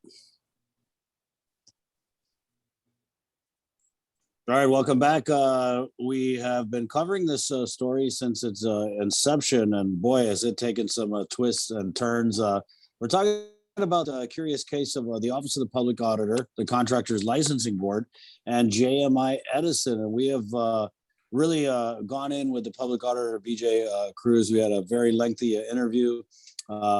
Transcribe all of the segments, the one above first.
All right, welcome back. We have been covering this story since its inception, and boy, has it taken some twists and turns. We're talking about a curious case of the Office of the Public Auditor, the Contractors Licensing Board, and JMI Edison. And we have really gone in with the Public Auditor, BJ Cruz. We had a very lengthy interview,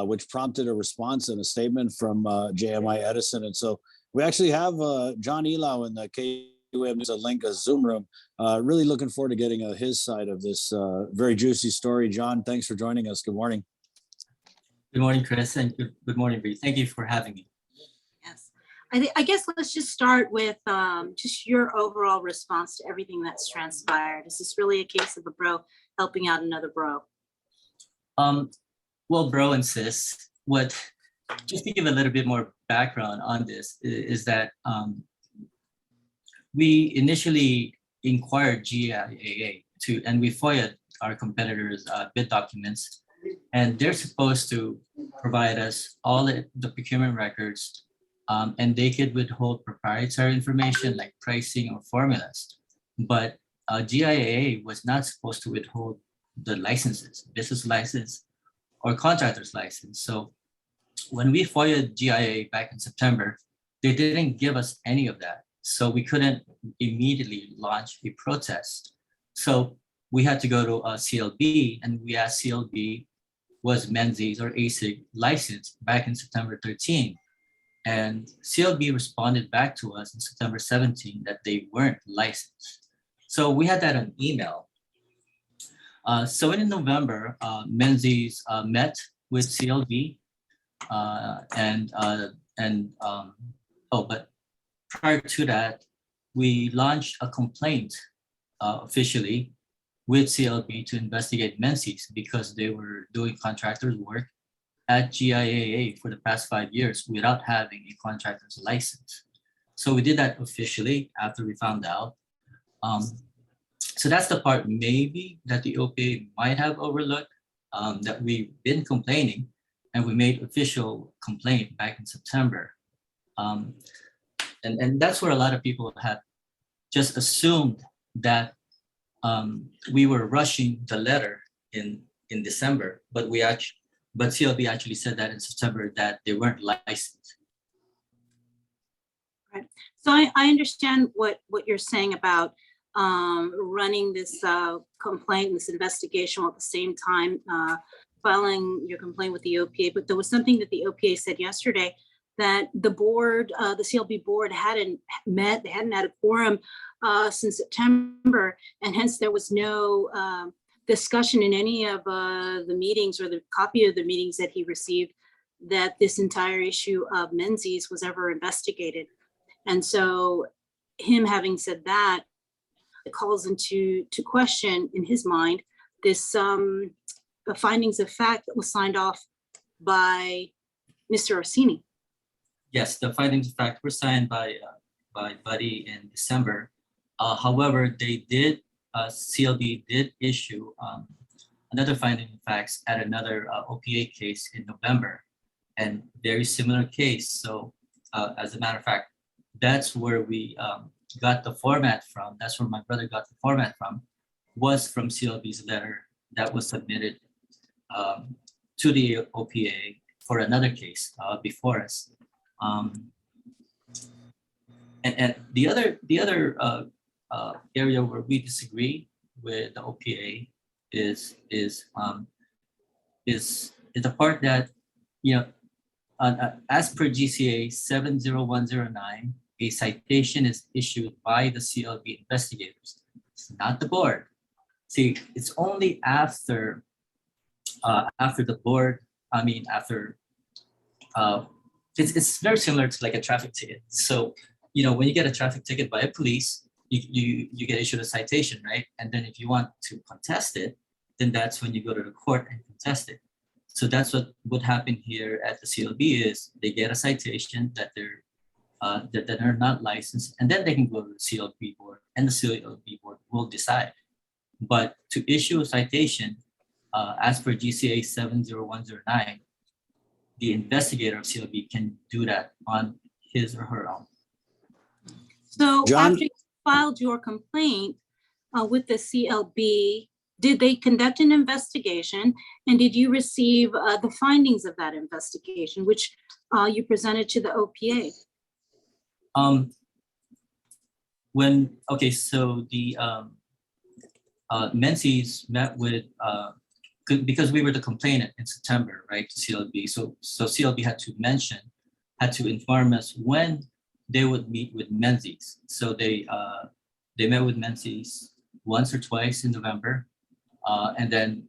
which prompted a response and a statement from JMI Edison. And so we actually have John Ilao in the case. We have a link, a Zoom room. Really looking forward to getting his side of this very juicy story. John, thanks for joining us. Good morning. Good morning, Chris, and good morning, Bree. Thank you for having me. Yes, I guess let's just start with just your overall response to everything that's transpired. Is this really a case of a bro helping out another bro? Well, bro and sis, just to give a little bit more background on this is that we initially inquired GIAA and we FOIA'd our competitors' bid documents, and they're supposed to provide us all the procurement records, and they could withhold proprietary information like pricing or formulas. But GIAA was not supposed to withhold the licenses, business license or contractor's license. So when we FOIA'd GIAA back in September, they didn't give us any of that. So we couldn't immediately launch a protest. So we had to go to CLB, and we asked CLB, was Menzies or ASIG licensed back in September 13? And CLB responded back to us in September 17 that they weren't licensed. So we had that on email. So in November, Menzies met with CLB, but prior to that, we launched a complaint officially with CLB to investigate Menzies because they were doing contractors' work at GIAA for the past 5 years without having a contractor's license. So we did that officially after we found out. So that's the part maybe that the OPA might have overlooked, that we've been complaining, and we made official complaint back in September. And that's where a lot of people had just assumed that we were rushing the letter in December, but CLB actually said that in September that they weren't licensed. Right. So I understand what you're saying about running this complaint, this investigation, while at the same time filing your complaint with the OPA. But there was something that the OPA said yesterday, that the board, the CLB board hadn't met, they hadn't had a quorum since September, and hence there was no discussion in any of the meetings or the copy of the meetings that he received that this entire issue of Menzies was ever investigated. And so him having said that, it calls into question in his mind this the findings of fact that was signed off by Mr. Orsini. Yes, the findings of fact were signed by Buddy in December. However, CLB did issue another finding of facts at another OPA case in November, and very similar case. So as a matter of fact, that's where we got the format from. That's where my brother got the format from, was from CLB's letter that was submitted to the OPA for another case before us. And the other area where we disagree with the OPA is the part that, as per GCA 70109, a citation is issued by the CLB investigators. It's not the board. See, it's only after the board. It's very similar to like a traffic ticket. So, when you get a traffic ticket by a police, you get issued a citation, right? And then if you want to contest it, then that's when you go to the court and contest it. So that's what would happen here at the CLB is they get a citation that they're not licensed, and then they can go to the CLB board, and the CLB board will decide. But to issue a citation, as per GCA 70109, the investigator of CLB can do that on his or her own. So John? after you filed your complaint with the CLB, did they conduct an investigation? And did you receive the findings of that investigation, which you presented to the OPA? So the Menzies met with, because we were the complainant in September, right, to CLB. So CLB had to inform us when they would meet with Menzies. So they met with Menzies once or twice in November. And then,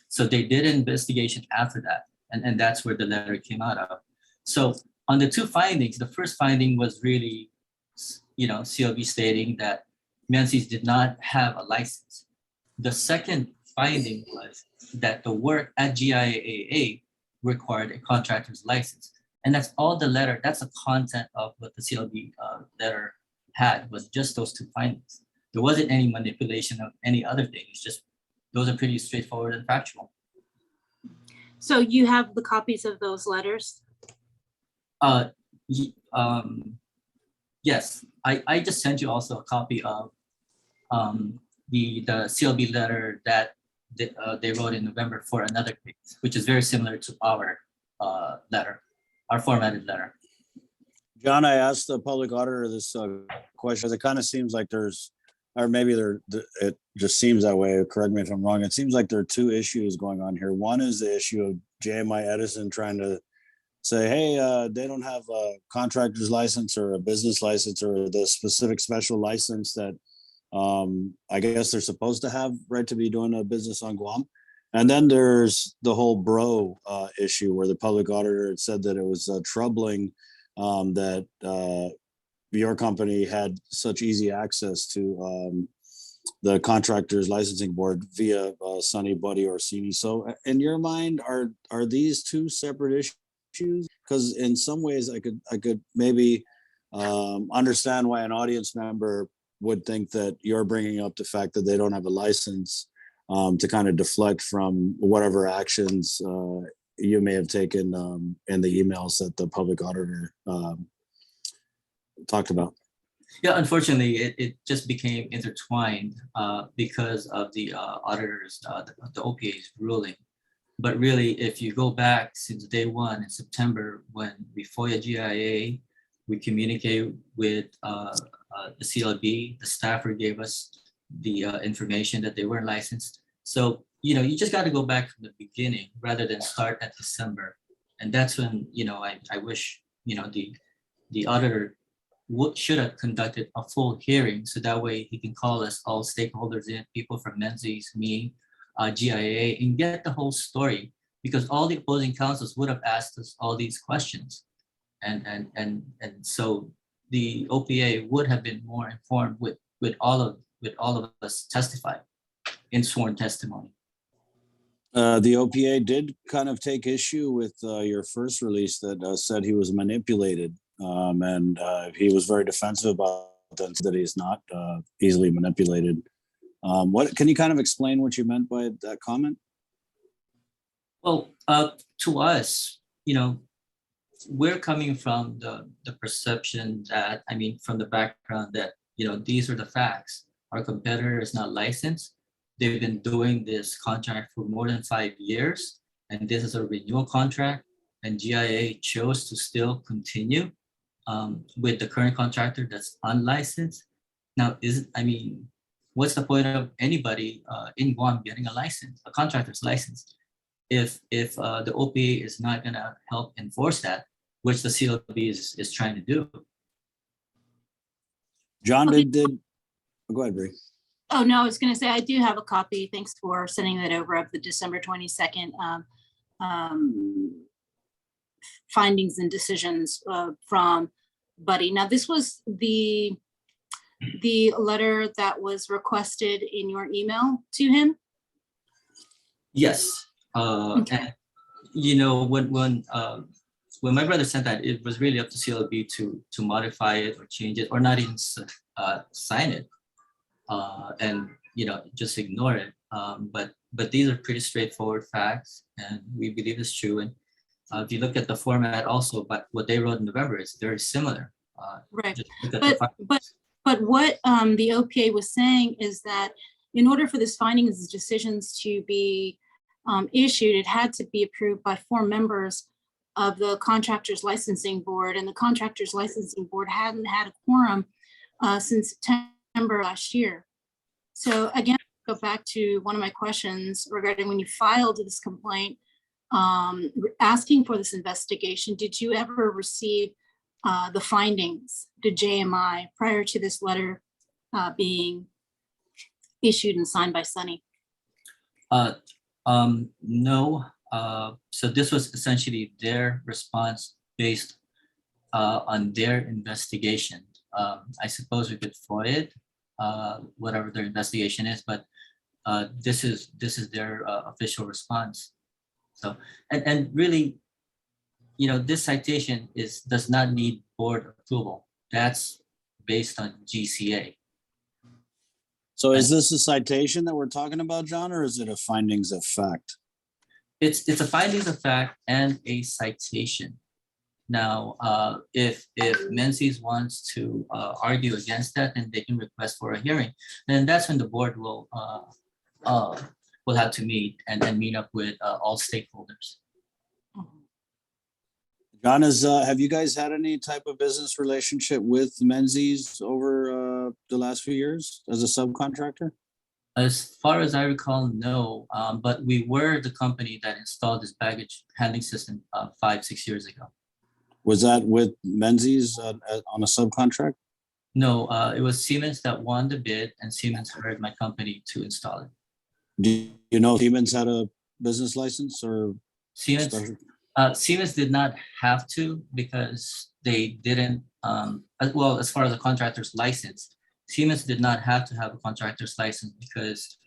so they did an investigation after that. And that's where the letter came out of. So on the two findings, the first finding was really, CLB stating that Menzies did not have a license. The second finding was that the work at GIAA required a contractor's license. And that's all the letter, that's the content of what the CLB letter had, was just those two findings. There wasn't any manipulation of any other thing. It's just, those are pretty straightforward and factual. So you have the copies of those letters? Yes, I just sent you also a copy of the CLB letter that they wrote in November for another case, which is very similar to our letter, our formatted letter. John, I asked the public auditor this question. It kind of seems like there's, or maybe it just seems that way. Correct me if I'm wrong. It seems like there are two issues going on here. One is the issue of JMI Edison trying to say, hey, they don't have a contractor's license or a business license or the specific special license that I guess they're supposed to have, right, to be doing a business on Guam. And then there's the whole bro issue where the public auditor had said that it was troubling that your company had such easy access to the contractor's licensing board via Sunny, Buddy, or Orsini. So in your mind, are these two separate issues? Because in some ways I could maybe understand why an audience member would think that you're bringing up the fact that they don't have a license to kind of deflect from whatever actions you may have taken in the emails that the public auditor talked about. Yeah, unfortunately, it just became intertwined because of the auditors, the OPA's ruling. But really, if you go back since day one in September, when we FOIA GIA, we communicate with the CLB, the staffer gave us the information that they weren't licensed. So, you just got to go back from the beginning rather than start at December. And that's when, I wish, the auditor should have conducted a full hearing. So that way he can call us all stakeholders in, people from Menzies, me, GIA, and get the whole story, because all the opposing counsels would have asked us all these questions. And so the OPA would have been more informed with all of us testifying in sworn testimony. The OPA did kind of take issue with your first release that said he was manipulated, and he was very defensive about that he's not easily manipulated. What can you kind of explain what you meant by that comment? Well, to us, we're coming from the perception that, from the background that, these are the facts. Our competitor is not licensed. They've been doing this contract for more than 5 years, and this is a renewal contract, and GIA chose to still continue with the current contractor that's unlicensed. Now, what's the point of anybody in Guam getting a contractor's license, if the OPA is not gonna help enforce that, which the CLB is trying to do? John, Okay. Go ahead, Bree. Oh, no, I was going to say, I do have a copy. Thanks for sending that over, of the December 22nd findings and decisions from Buddy. Now, this was the letter that was requested in your email to him? Yes. Okay. And, when my brother sent that, it was really up to CLB to modify it or change it, or not even sign it. And just ignore it. But but these are pretty straightforward facts, and we believe it's true. And if you look at the format also, but what they wrote in November is very similar. Right. Just look at the But what the OPA was saying is that in order for this findings and decisions to be issued, it had to be approved by 4 members of the contractors licensing board, and the contractors licensing board hadn't had a quorum since September last year. So again, go back to one of my questions regarding when you filed this complaint, asking for this investigation, did you ever receive the findings to JMI prior to this letter being issued and signed by Sunny? No. So this was essentially their response based on their investigation. I suppose we could FOIA it, whatever their investigation is, but this is their official response. So and really, this citation does not need board approval. That's based on GCA. So is this a citation that we're talking about, John, or is it a findings of fact? It's a findings of fact and a citation. Now, if Menzies wants to argue against that, then they can request for a hearing. Then that's when the board will have to meet and meet up with all stakeholders. John, have you guys had any type of business relationship with Menzies over the last few years as a subcontractor? As far as I recall, no, but we were the company that installed this baggage handling system 5-6 years ago. Was that with Menzies on a subcontract? No, it was Siemens that won the bid, and Siemens hired my company to install it. Do you know if Siemens had a business license or? Siemens did not have to, because they didn't, well, as far as a contractor's license, Siemens did not have to have a contractor's license because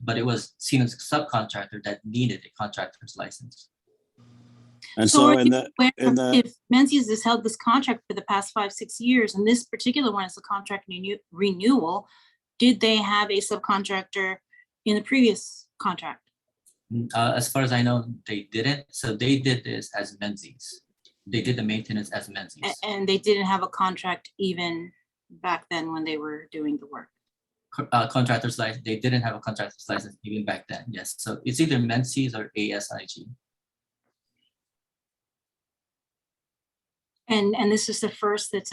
but it was Siemens subcontractor that needed a contractor's license. And so if Menzies has held this contract for the past 5-6 years, and this particular one is a contract renewal, did they have a subcontractor in the previous contract? As far as I know, they didn't. So they did this as Menzies. They did the maintenance as Menzies. And they didn't have a contract even back then when they were doing the work? Contractor's license. They didn't have a contractor's license even back then. Yes. So it's either Menzies or ASIG. And this is the first that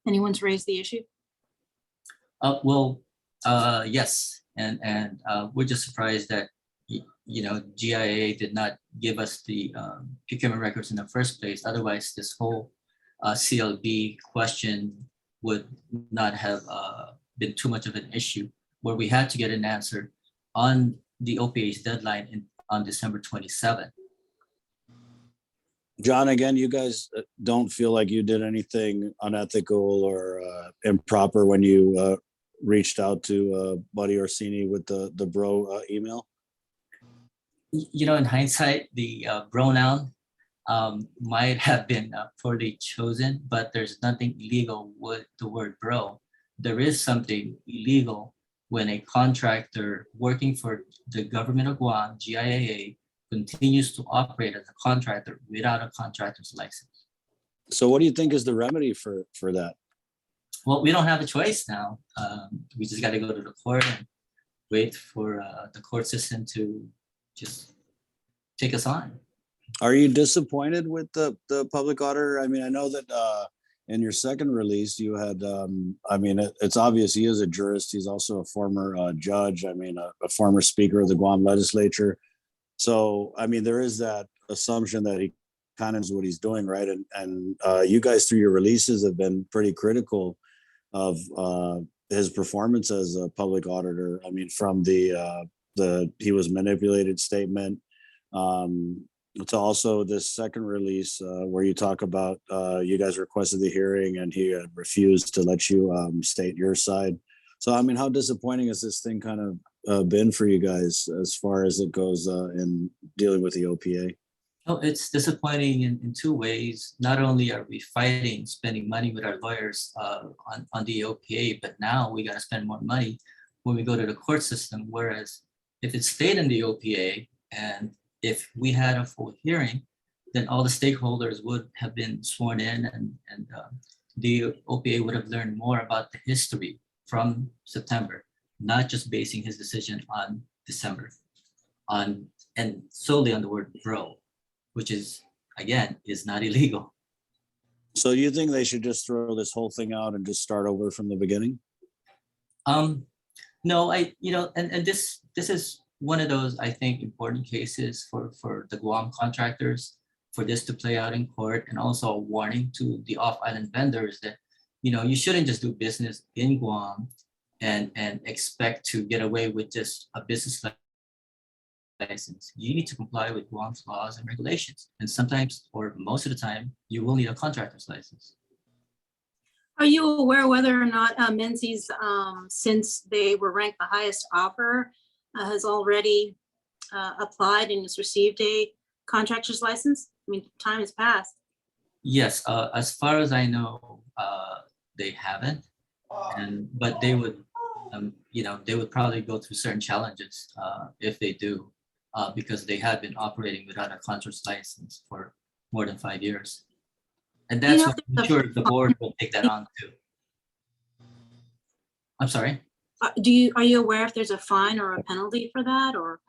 anyone's raised the issue? Yes. And we're just surprised that GIA did not give us the procurement records in the first place. Otherwise, this whole CLB question would not have been too much of an issue, where we had to get an answer on the OPA's deadline on December 27th. John, again, you guys don't feel like you did anything unethical or improper when you reached out to Buddy Orsini with the bro email? In hindsight, the pronoun might have been poorly chosen, but there's nothing illegal with the word bro. There is something illegal when a contractor working for the government of Guam, GIAA, continues to operate as a contractor without a contractor's license. So what do you think is the remedy for that? Well, we don't have a choice now. We just got to go to the court and wait for the court system to just take us on. Are you disappointed with the public auditor? I mean, I know that in your second release you had, it's obvious he is a jurist. He's also a former judge. A former speaker of the Guam legislature. So, there is that assumption that he kind of knows what he's doing, right? And you guys through your releases have been pretty critical of his performance as a public auditor. From the he was manipulated statement to also this second release where you talk about you guys requested the hearing and he had refused to let you state your side. So, how disappointing has this thing kind of been for you guys as far as it goes in dealing with the OPA? Oh, it's disappointing in two ways. Not only are we fighting, spending money with our lawyers on the OPA, but now we got to spend more money when we go to the court system, whereas if it stayed in the OPA and if we had a full hearing, then all the stakeholders would have been sworn in and the OPA would have learned more about the history from September, not just basing his decision on December, and solely on the word bro, which is, again, is not illegal. So you think they should just throw this whole thing out and just start over from the beginning? No, and this is one of those, I think, important cases for the Guam contractors, for this to play out in court, and also a warning to the off-island vendors that, you shouldn't just do business in Guam and expect to get away with just a business license. You need to comply with Guam's laws and regulations. And sometimes, or most of the time, you will need a contractor's license. Are you aware whether or not Menzies, since they were ranked the highest offer, has already applied and has received a contractor's license? I mean, time has passed. Yes, as far as I know, they haven't, but they would, they would probably go through certain challenges if they do, because they have been operating without a contractor's license for more than 5 years. And that's what I'm sure the board will take that on too. I'm sorry? Are you aware if there's a fine or a penalty for that, or?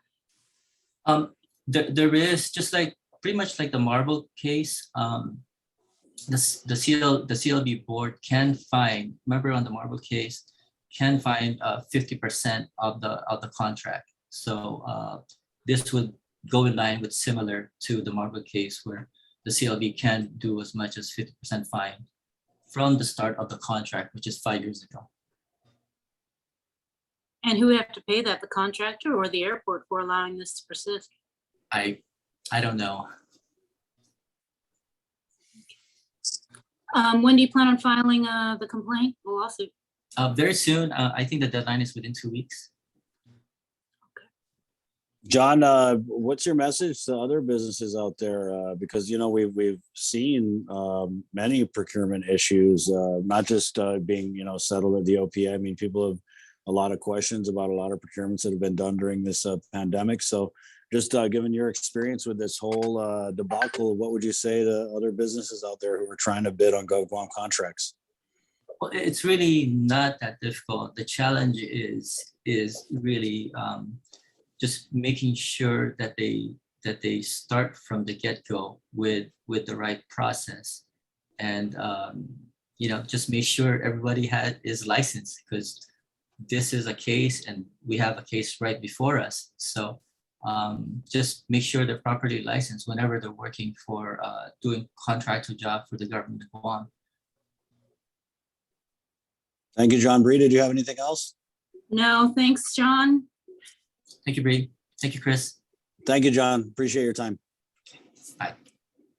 There is, just like pretty much like the Marble case. The CLB board can fine. Remember on the Marble case, can fine 50% of the contract. So this would go in line with similar to the Marble case, where the CLB can do as much as 50% fine from the start of the contract, which is 5 years ago. And who would have to pay that, the contractor or the airport, for allowing this to persist? I don't know. When do you plan on filing the complaint, the lawsuit? Very soon. I think the deadline is within 2 weeks. John, what's your message to other businesses out there? Because we've seen many procurement issues, not just being settled at the OPA. I mean, people have a lot of questions about a lot of procurements that have been done during this pandemic. So, just given your experience with this whole debacle, what would you say to other businesses out there who are trying to bid on Guam contracts? Well, it's really not that difficult. The challenge is really just making sure that they start from the get-go with the right process, and just make sure everybody is licensed, because this is a case and we have a case right before us. So just make sure they're properly licensed whenever they're working for doing contractual job for the government of Guam. Thank you, John. Bree, did you have anything else? No, thanks, John. Thank you, Bree. Thank you, Chris. Thank you, John. Appreciate your time. Bye.